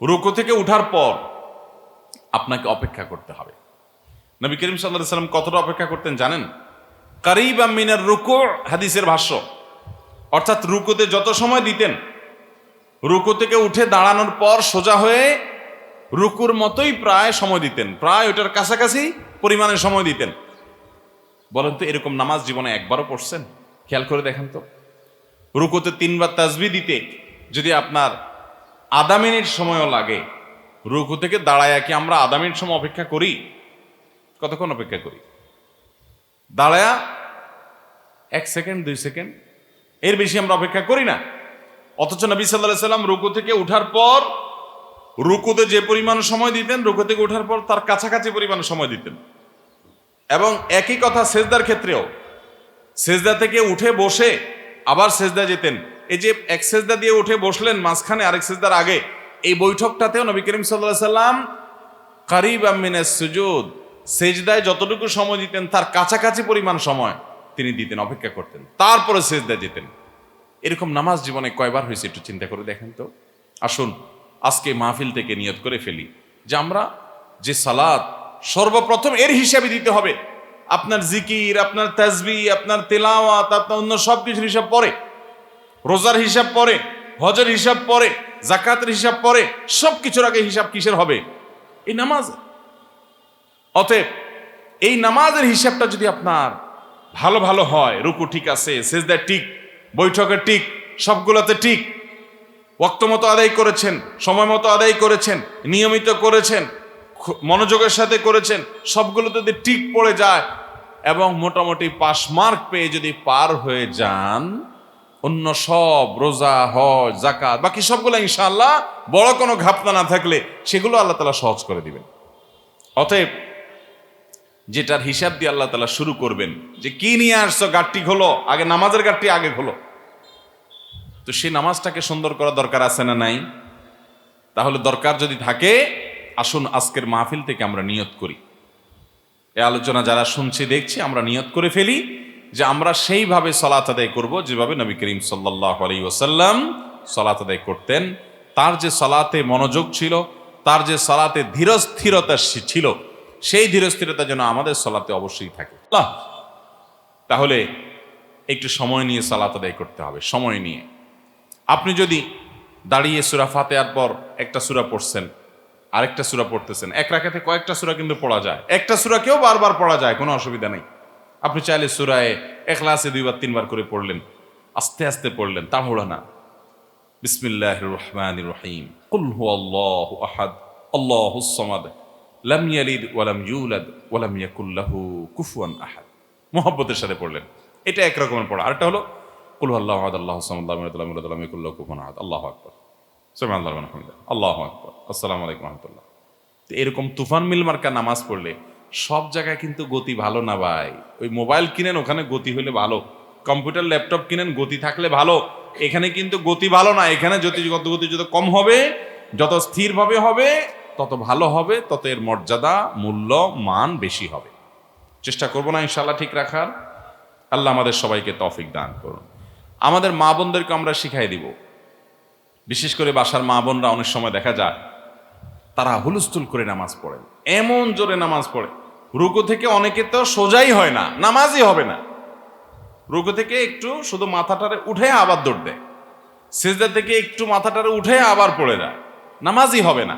রুকু থেকে উঠার পর আপনাকে অপেক্ষা করতে হবে। নবী করিম সাল্লাল্লাহু আলাইহি সাল্লাম কতটা অপেক্ষা করতেন জানেন? কারিবা মিনার রুকু, হাদিসের ভাষ্য। অর্থাৎ রুকুতে যত সময় দিতেন, রুকু থেকে উঠে দাঁড়ানোর পর সোজা হয়ে রুকুর মতোই প্রায় সময় দিতেন, প্রায় ওটার কাছাকাছি পরিমাণের সময় দিতেন। বলেন তো, এরকম নামাজ জীবনে একবারও পড়ছেন? খেয়াল করে দেখেন তো, রুকুতে 3 বার তাসবিহ দিতে যদি আপনার আধা মিনিট সময়ও লাগে, রুকু থেকে দাঁড়ায় কি আমরা আধা মিনিট সময় অপেক্ষা করি? কতক্ষণ অপেক্ষা করি? দাঁড়ায়া 1 সেকেন্ড 2 সেকেন্ড, এর বেশি আমরা অপেক্ষা করি না। অথচ নবী সাল্লাল্লাহু আলাইহি সাল্লাম রুকু থেকে উঠার পর, রুকুতে যে পরিমাণ সময় দিতেন, রুকু থেকে উঠার পর তার কাছাকাছি পরিমাণ সময় দিতেন। এবং একই কথা সেজদার ক্ষেত্রেও, সেজদা থেকে উঠে বসে আবার সেজদা যেতেন। এই যে এক সেজদা দিয়ে উঠে বসলেন, মাঝখানে আরেক সেজদার আগে, এই বৈঠকটাতেও নবী করিম সাল্লাল্লাহু আলাইহি সাল্লাম কারিবাম মিনাস সুজুদ, সেজদায় যতটুকু সময় দিতেন তার কাছাকাছি পরিমাণ সময় তিনি দিতেন, অপেক্ষা করতেন, তারপরে সেজদা যেতেন। এরকম নামাজ জীবনে কয়বার হয়েছে একটু চিন্তা করে দেখেন তো। আসুন আজকে মাহফিল থেকে নিয়ত করে ফেলি যে আমরা যে সালাত সর্বপ্রথম এর হিসাবে দিতে হবে। আপনার জিকির, আপনার তাসবিহ, আপনার তেলাওয়াত, আপনার অন্য সব কিছুর হিসাব পরে, রোজার হিসাব পরে, হজের হিসাব পরে, যাকাতের হিসাব পরে, সব কিছুর আগে হিসাব কিসের হবে? এই নামাজ। অতএব এই নামাজের হিসাবটা যদি আপনার ভালো ভালো হয়, রুকু ঠিক আছে, সেজদা ঠিক, বৈঠকে ঠিক, সবগুলোতে ঠিক, ওয়াক্ত মতো আদায় করেছেন, সময় মতো আদায় করেছেন, নিয়মিত করেছেন, মনোযোগের সাথে করেছেন, সবগুলো যদি ঠিক পড়ে যায় এবং মোটামুটি পাস মার্ক পেয়ে যদি পার হয়ে যান, অন্য সব রোজা, হজ, যাকাত, বাকি সবগুলো ইনশাআল্লাহ বড় কোনো ঘাপলা না থাকলে সেগুলো আল্লাহ তাআলা সহজ করে দিবেন। অতএব যেটার হিসাব দিয়ে আল্লাহ তাআলা শুরু করবেন, যে কি নিয়ে আসছো, গাঠটি খোলো, আগে নামাজের গাঠটি আগে খোলো। তো সেই নামাজটাকে সুন্দর করা দরকার আছে না নাই? তাহলে দরকার যদি থাকে, আসুন আজকের মাহফিল থেকে আমরা নিয়ত করি। এই আলোচনা যারা শুনছি দেখছি, আমরা নিয়ত করে ফেলি যে আমরা সেইভাবে সালাত আদায় করব যেভাবে নবী করিম সাল্লাল্লাহু আলাইহি ওয়াসাল্লাম সালাত আদায় করতেন। তার যে সালাতে মনোযোগ ছিল, তার যে সালাতে ধীরস্থিরতা ছিল, সেই ধীরস্থিরতা যেন আমাদের সালাতে অবশ্যই থাকে। তাহলে একটু সময় নিয়ে সালাত আদায় করতে হবে। সময় নিয়ে আপনি যদি দাঁড়িয়ে সূরা ফাতিহার পর একটা সূরা পড়ছেন, আরেকটা সূরা পড়তেছেন, এক রাকাতে কয়েকটা সূরা কিন্তু পড়া যায়, একটা সূরাকেও বারবার পড়া যায়, কোনো অসুবিধা নেই। আপনি চাইলে সূরায়ে ইখলাসে 2 বার 3 বার করে পড়লেন, আস্তে আস্তে পড়লেন, তাড়াহুড়া না। বিসমিল্লাহির রহমানির রহিম, কুল হুয়াল্লাহু আহাদ আল্লাহুস সামাদ লাম ইয়ালিদ ওয়া লাম ইউলাদ ওয়া লাম ইয়াকুল লাহু কুফুয়ান আহাদ। মুহাব্বতের সাথে পড়লেন, এটা এক রকমের পড়া। আরেকটা হলো কুল হুয়াল্লাহু আহাদ আল্লাহুস সামাদ লাম ইয়ালিদ ওয়া লাম ইউলাদ ওয়া লাম ইয়াকুল লাহু কুফুয়ান আহাদ। আল্লাহু আকবার, সুবহানাল্লাহি ওয়া বিহামদিহি, আল্লাহু আকবার, আসসালামু আলাইকুম ওয়া রাহমাতুল্লাহ। তো এরকম তুফান মিল মার্কা নামাজ পড়লে সব জায়গায় কিন্তু গতি ভালো না ভাই। ওই মোবাইল কিনেন, ওখানে গতি হলে ভালো, কম্পিউটার ল্যাপটপ কিনেন, গতি থাকলে ভালো। এখানে কিন্তু গতি ভালো না। এখানে গতি যত কম হবে, যত স্থিরভাবে হবে, তত ভালো হবে, তত এর মর্যাদা, মূল্য, মান বেশি হবে। চেষ্টা করবো না ইনশাআল্লাহ ঠিক রাখার। আল্লাহ আমাদের সবাইকে তৌফিক দান করুন। আমাদের মা বোনদেরকে আমরা শিখাই দিব, বিশেষ করে বাসার মা বোনরা অনেক সময় দেখা যায় তারা হুলস্থুল করে নামাজ পড়েন, এমন জোরে নামাজ পড়ে, রুকু থেকে অনেকে তো সোজাই হয় না, নামাজই হবে না। রুকু থেকে একটু শুধু মাথাটারে উঠে আবার দৌড় দেয়, সিজদা থেকে একটু মাথাটারে উঠে আবার পড়ে যায়, নামাজই হবে না,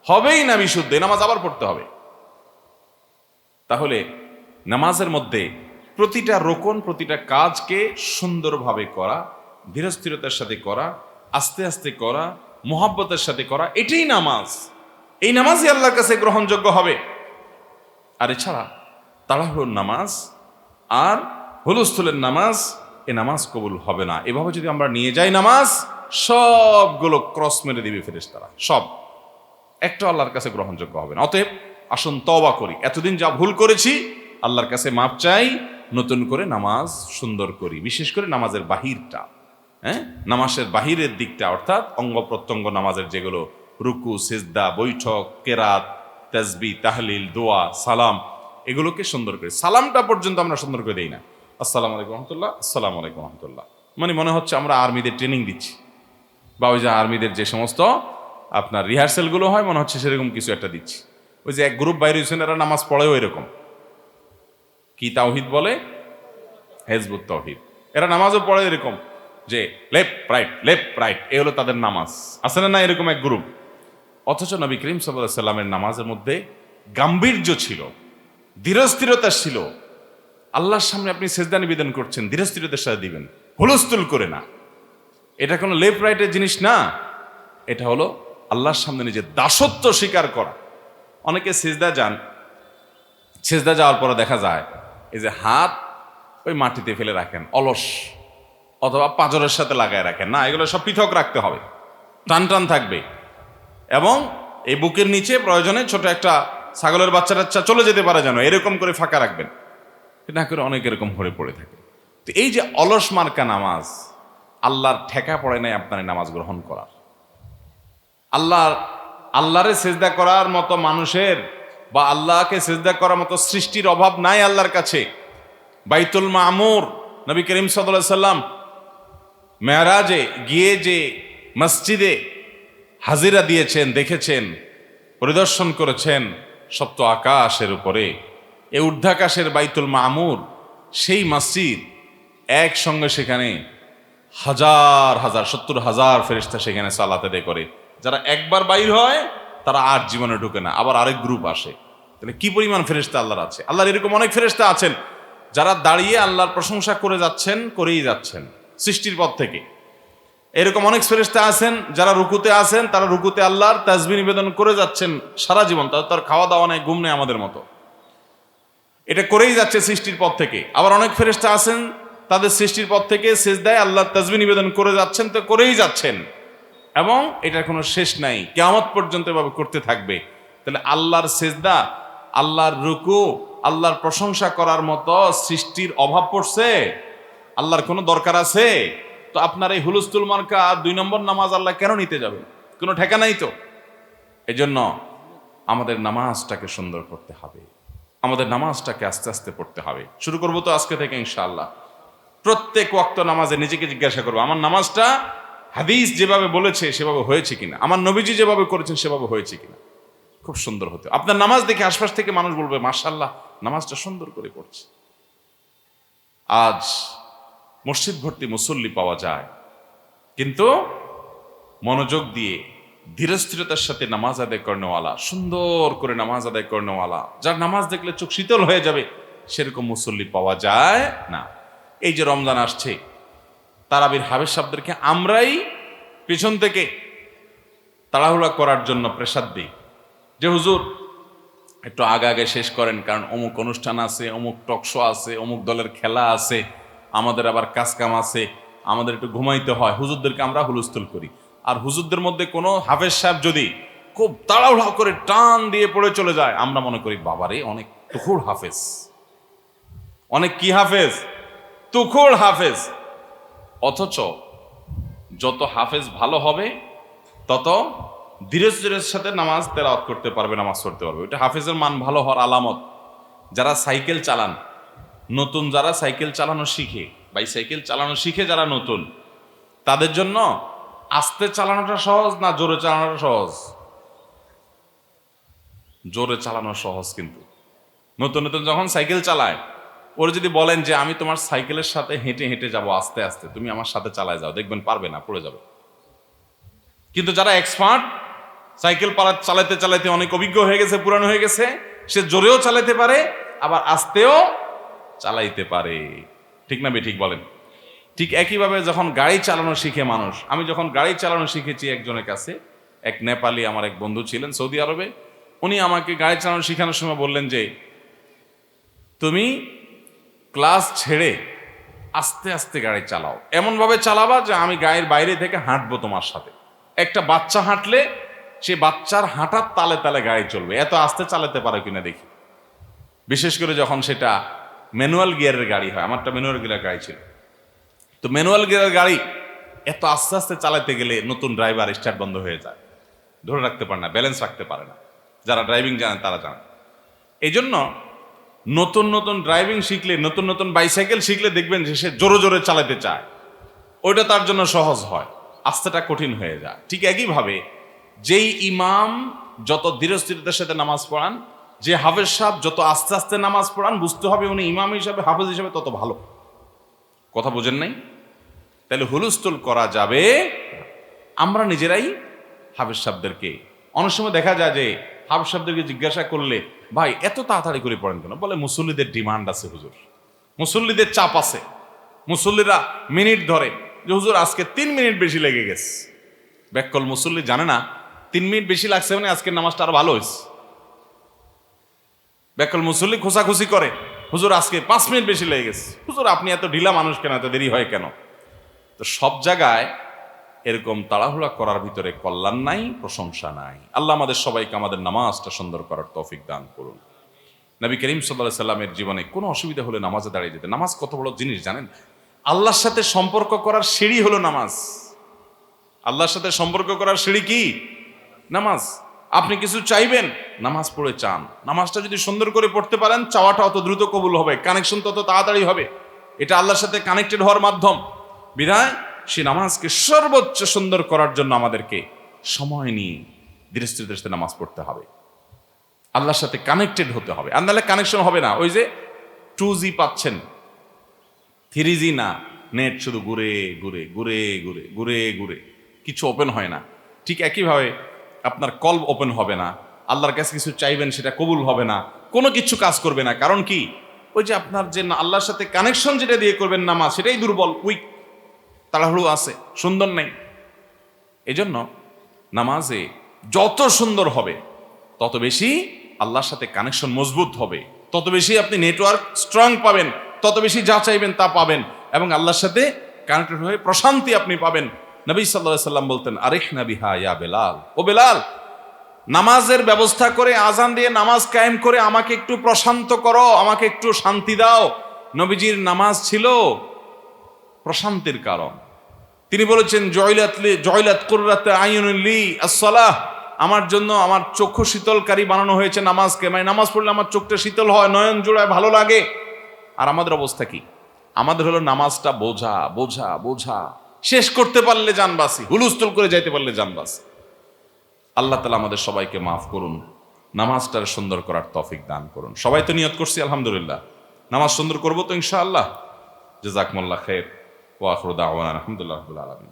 হবেই না বিশুদ্ধ, নামাজ আবার পড়তে হবে। তাহলে নামাজের মধ্যে প্রতিটা রোকন, প্রতিটা কাজকে সুন্দরভাবে করা, ধীরস্থিরতার সাথে করা, আস্তে আস্তে করা, মোহাব্বতের সাথে করা, এটাই নামাজ। এই নামাজই আল্লাহর কাছে গ্রহণযোগ্য হবে। আর এছাড়া তাড়াহুড়োর নামাজ আর হুলস্থুলের নামাজ, এ নামাজ কবুল হবে না। এভাবে যদি আমরা নিয়ে যাই নামাজ, সবগুলো ক্রস মেরে দিবে ফেরেশতারা, সব একটা আল্লাহর কাছে গ্রহণযোগ্য হবে না। অতএব আসুন তওবা করি, এতদিন যা ভুল করেছি আল্লাহর কাছে মাপ চাই, নতুন করে নামাজ সুন্দর করি, বিশেষ করে নামাজের বাহিরটা, নামাজের বাহিরের দিকটা, অর্থাৎ অঙ্গ প্রত্যঙ্গ নামাজের যেগুলো রুকু, সিজদা, বৈঠক, কেরাত, তাসবিহ, তাহলিল, দোয়া, সালাম, এগুলোকে সুন্দর করে, সালামটা পর্যন্ত আমরা সুন্দর করে দেই না। আসসালামু আলাইকুম রহমতুল্লাহ, আসসালামু আলাইকুম রহমতুল্লাহ, মানে মনে হচ্ছে আমরা আর্মিদের ট্রেনিং দিচ্ছি, বা ওই যে আর্মিদের যে সমস্ত আপনার রিহার্সেলগুলো হয়, মনে হচ্ছে সেরকম কিছু একটা দিচ্ছি। ওই যে এক গ্রুপ বাইরে হয়েছেন, এরা নামাজ পড়েও এরকম, কি তাওহিদ বলে, হেজবুত তাওহিদ, এরা নামাজও পড়ে এরকম যে লেফট রাইট লেফট রাইট, এ হলো তাদের নামাজ, আছে না এরকম এক গ্রুপ। অথচ নবী করিম সাল্লাল্লাহু আলাইহি সাল্লামের নামাজের মধ্যে গাম্ভীর্য ছিল, ধীরস্থিরতা ছিল। আল্লাহর সামনে আপনি সেজদা নিবেদন করছেন, ধীরস্থিরতার সাথে দিবেন, হুলস্থুল করে না। এটা কোনো লেফট রাইটের জিনিস না, এটা হলো আল্লাহর সামনে নিজের দাসত্ব স্বীকার করা। অনেকে সেজদা যান, সেজদা যাওয়ার পরে দেখা যায় এই যে হাত ওই মাটিতে ফেলে রাখেন, অলস, অথবা পাঁজরের সাথে লাগায় রাখেন না, এগুলো সব পৃথক রাখতে হবে, টান টান থাকবে। এবং এই বুকের নিচে প্রয়োজনে ছোট একটা ছাগলের বাচ্চা টাচ্চা চলে যেতে পারে যেন, এরকম করে ফাঁকা রাখবেন। এটা করে অনেক এরকম হয়ে পড়ে থাকে। তো এই যে অলস মার্কা নামাজ, আল্লাহর ঠেকা পড়ে নাই আপনার এই নামাজ গ্রহণ করার। আল্লাহরে সেজদা করার মতো মানুষের বা আল্লাহকে সেজদা করার মতো সৃষ্টির অভাব নাই আল্লাহর কাছে। বাইতুল মামুর নবী করিম সাল্লাল্লাহু আলাইহি সাল্লাম মেরাজে গিয়ে যে মসজিদে হাজিরা দিয়েছেন, দেখেছেন, পরিদর্শন করেছেন, সপ্ত আকাশের উপরে এই ঊর্ধ্বাকাশের বাইতুল মামুর, সেই মসজিদ একসঙ্গে সেখানে হাজার হাজার 70,000 ফেরেশতা সেখানে সালাত আদায় করে। যারা একবার বাইর হয় তারা আর জীবনে ঢুকে না, আবার আরেক গ্রুপ আসে। তাহলে কি পরিমাণ ফেরেশতা আল্লাহর আছে। আল্লাহর এরকম অনেক ফেরেশতা আছেন যারা দাঁড়িয়ে আল্লাহর প্রশংসা করে যাচ্ছেন, করেই যাচ্ছেন সৃষ্টির পর থেকে। এরকম অনেক ফেরেশতা আছেন যারা রুকুতে আছেন, তারা রুকুতে আল্লাহর তাসবিহ নিবেদন করে যাচ্ছেন সারা জীবন, তার খাওয়া দাওয়া নেই, ঘুম নেই আমাদের মতো, এটা করেই যাচ্ছে সৃষ্টির পর থেকে। আবার অনেক ফেরেশতা আছেন তাদের সৃষ্টির পর থেকে সিজদায় আল্লাহর তাসবিহ নিবেদন করে যাচ্ছেন, তো করেই যাচ্ছেন, এবং এটার কোনো শেষ নাই, কিয়ামত পর্যন্ত এভাবে করতে থাকবে। তাহলে আল্লাহর সিজদা, আল্লাহর রুকু, আল্লাহর প্রশংসা করার মতো সৃষ্টির অভাব পড়ছে? আল্লাহর কোনো দরকার আছে? তো আপনার এই হুলস্থুল মার্কা 2 নম্বর নামাজ আল্লাহ কেন নিতে যাবে? কোনো ঠেকা নাই তো। এজন্য আমাদের নামাজটাকে সুন্দর করতে হবে, আমাদের নামাজটাকে আস্তে আস্তে পড়তে হবে। শুরু করবো তো আজকে থেকে ইনশাআল্লাহ। প্রত্যেক ওয়াক্ত নামাজে নিজেকে জিজ্ঞাসা করবো, আমার নামাজটা হাদিস যেভাবে বলেছে সেভাবে হয়েছে কিনা, আমার নবীজি যেভাবে করেছেন সেভাবে হয়েছে কিনা। খুব সুন্দর হতে আপনার নামাজ দেখে আশপাশ থেকে মানুষ বলবে, মাশাআল্লাহ নামাজটা সুন্দর করে পড়ছে। আজ মসজিদ ভর্তি মুসল্লি পাওয়া যায়, কিন্তু মনোযোগ দিয়ে ধীরস্থিরতার সাথে নামাজ আদায় করেনেওয়ালা, সুন্দর করে নামাজ আদায় করেনেওয়ালা, যার নামাজ দেখলে চোখ শীতল হয়ে যাবে, সেরকম মুসল্লি পাওয়া যায় না। এই যে রমজান আসছে, তারাবির হাফেজ সাহেবদেরকে আমরাই পেছন থেকে তাড়াহুড়া করার জন্য প্রেসার দিই যে হুজুর একটু আগে আগে শেষ করেন, কারণ অমুক অনুষ্ঠান আছে, অমুক টকশো আছে, অমুক দলের খেলা আছে, আমাদের আবার কাজকাম আছে, আমাদের একটু ঘুমাইতে হয়। হুজুরদেরকে আমরা হুলস্থুল করি। আর হুজুরদের মধ্যে কোনো হাফেজ সাহেব যদি খুব তাড়াহুড়া করে টান দিয়ে পড়ে চলে যায়, আমরা মনে করি বাবারে অনেক তুখুর হাফেজ, অনেক কি হাফেজ, তুখুর হাফেজ। অথচ যত হাফেজ ভালো হবে তত ধীরের সাথে নামাজ তেলাওয়াত করতে পারবে, নামাজ পড়তে পারবে। ওইটা হাফেজের মান ভালো হওয়ার আলামত। যারা সাইকেল চালান, নতুন যারা সাইকেল চালানো শিখে, বাইসাইকেল চালানো শিখে যারা নতুন, তাদের জন্য আস্তে চালানোটা সহজ না জোরে চালানোটা সহজ? জোরে চালানো সহজ। কিন্তু নতুন নতুন যখন সাইকেল চালায়, ওরা যদি বলেন যে আমি তোমার সাইকেলের সাথে হেঁটে হেঁটে যাবো আস্তে আস্তে, তুমি আমার সাথে চালায় যাও, দেখবেন পারবে না, পড়ে যাবে। কিন্তু যারা এক্সপার্ট, সাইকেল চালাতে চালাতে অনেক অভিজ্ঞ হয়ে গেছে, পুরানো হয়ে গেছে, সে জোরেও চালাতে পারে, আবার আস্তেও চালাইতে পারে। ঠিক না ঠিক বলেন? ঠিক একইভাবে যখন গাড়ি চালানো শিখে মানুষ, আমি যখন গাড়ি চালানো শিখেছি একজনের কাছে, এক নেপালি আমার এক বন্ধু ছিলেন সৌদি আরবে, উনি আমাকে গাড়ি চালানো শেখানোর সময় বললেন যে তুমি ক্লাস ছেড়ে আস্তে আস্তে গাড়ি চালাও, এমনভাবে চালাবা যে আমি গায়ের বাইরে থেকে হাঁটবো তোমার সাথে। একটা বাচ্চা হাঁটলে সে বাচ্চার হাঁটার তালে তালে গাড়ি চলবে, এত আস্তে চালাতে পারো কিনা দেখি। বিশেষ করে যখন সেটা ম্যানুয়াল গিয়ারের গাড়ি হয়, আমারটা ম্যানুয়াল গিয়ারের গাড়ি ছিল, তো ম্যানুয়াল গিয়ারের গাড়ি এত আস্তে আস্তে চালাতে গেলে নতুন ড্রাইভার স্টার্ট বন্ধ হয়ে যায়, ধরে রাখতে পারে না, ব্যালেন্স রাখতে পারে না। যারা ড্রাইভিং জানেন তারা জানেন। এই জন্য নতুন নতুন ড্রাইভিং শিখলে, নতুন নতুন বাইসাইকেল শিখলে দেখবেন যে সে জোরে জোরে চালাতে চায়, ওইটা তার জন্য সহজ হয়, আস্তেটা কঠিন হয়ে যায়। ঠিক একইভাবে যেই ইমাম যত ধীরস্থিরতার সাথে নামাজ পড়ান, যে হাফেজ সাহেব যত আস্তে আস্তে নামাজ পড়ান, বুঝতে হবে উনি ইমাম হিসাবে, হাফেজ হিসাবে তত ভালো। কথা বোঝেন নাই? তাহলে হুলস্থুল করা যাবে। আমরা নিজেরাই হাফেজ সাহেবদেরকে, অনেক সময় দেখা যায় যে হাফেজ সাহেবদেরকে জিজ্ঞাসা করলে, ভাই এত তাড়াতাড়ি করে পড়েন কেন? বলে মুসল্লিদের ডিমান্ড আছে হুজুর, মুসল্লিদের চাপ আছে, মুসল্লিরা মিনিট ধরে যে হুজুর আজকে 3 মিনিট বেশি লেগে গেছে। ব্যাককল মুসল্লি জানে না 3 মিনিট বেশি লাগছে মানে আজকের নামাজটা আরো ভালো হয়েছে। ব্যাককল মুসল্লি খোঁচাখুচি করে, হুজুর আজকে 5 মিনিট বেশি লেগে গেছে, হুজুর আপনি এত ঢিলা মানুষ কেন, এত দেরি হয় কেন? তো সব জায়গায় এরকম তাড়াহুড়া করার ভিতরে কল্যাণ নাই, প্রশংসা নাই। আল্লাহ আমাদের সবাইকে আমাদের নামাজটা সুন্দর করার তৌফিক দান করুন। নবী করিম সাল্লাল্লাহু আলাইহি সাল্লামের জীবনে কোনো অসুবিধা হলে নামাজে দাঁড়িয়ে যেতেন। নামাজ কত বড় জিনিস জানেন? আল্লাহর সাথে সম্পর্ক করার সিঁড়ি হলো নামাজ। আল্লাহর সাথে সম্পর্ক করার সিঁড়ি কি? নামাজ। আপনি কিছু চাইবেন, নামাজ পড়ে চান। নামাজটা যদি সুন্দর করে পড়তে পারেন, চাওয়াটা অত দ্রুত কবুল হবে, কানেকশন তত তাড়াতাড়ি হবে। এটা আল্লাহর সাথে কানেক্টেড হওয়ার মাধ্যম। বিধায় সে নামাজকে সর্বোচ্চ সুন্দর করার জন্য আমাদেরকে সময় নিয়ে ধীরস্থিরতার সাথে নামাজ পড়তে হবে, আল্লাহর সাথে কানেক্টেড হতে হবে। আর নাহলে কানেকশন হবে না। ওই যে 2G পাচ্ছেন, 3G না, নেট শুধু ঘুরে ঘুরে ঘুরে ঘুরে ঘুরে ঘুরে কিছু ওপেন হয় না। ঠিক একইভাবে আপনার কল ওপেন হবে না, আল্লাহর কাছে কিছু চাইবেন সেটা কবুল হবে না, কোনো কিছু কাজ করবে না। কারণ কি? ওই যে আপনার যে আল্লাহর সাথে কানেকশন যেটা দিয়ে করবেন নামাজ, সেটাই দুর্বল, উইক, তাড়াহুড়ো আছে, সুন্দর নেই। এজন্য নামাজে যত সুন্দর হবে তত বেশি আল্লাহর সাথে কানেকশন মজবুত হবে, তত বেশি আপনি নেটওয়ার্ক স্ট্রং পাবেন, তত বেশি যা চাইবেন তা পাবেন, এবং আল্লাহর সাথে কানেক্টেড হয়ে প্রশান্তি আপনি পাবেন। নবী সাল্লাল্লাহু আলাইহি সাল্লাম বলতেন, আরিহনা বিহা ইয়া বেলাল, ও বেলাল, নামাজের ব্যবস্থা করে, আজান দিয়ে নামাজ কায়েম করে আমাকে একটু প্রশান্ত করো, আমাকে একটু শান্তি দাও। নবীজির নামাজ ছিল প্রশান্তির কারণ। তিনি বলেছেন, জয়লাত কুররাতু আইয়ুনিল লি আস-সালাহ, আমার জন্য আমার চক্ষু শীতলকারী বানানো হয়েছে নামাজকে। মানে নামাজ পড়লে আমার চোখটা শীতল হয়, নয়ন জোড়ায়, ভালো লাগে। আর আমাদের অবস্থা কি? আমাদের হলো নামাজটা বোঝা বোঝা বোঝা, শেষ করতে পারলে জানবাসি, হুলস্থুল করে যাইতে পারলে জানবাসি। আল্লাহ তাআলা আমাদের সবাইকে মাফ করুন, নামাজটার সুন্দর করার তৌফিক দান করুন। সবাই তো নিয়ত করছি আলহামদুলিল্লাহ, নামাজ সুন্দর করবো তো ইনশাআল্লাহ। জাযাকুমুল্লাহ খাইর ওয়া আখিরু দাওয়ানা আলহামদুলিল্লাহি রাব্বিল আলামিন।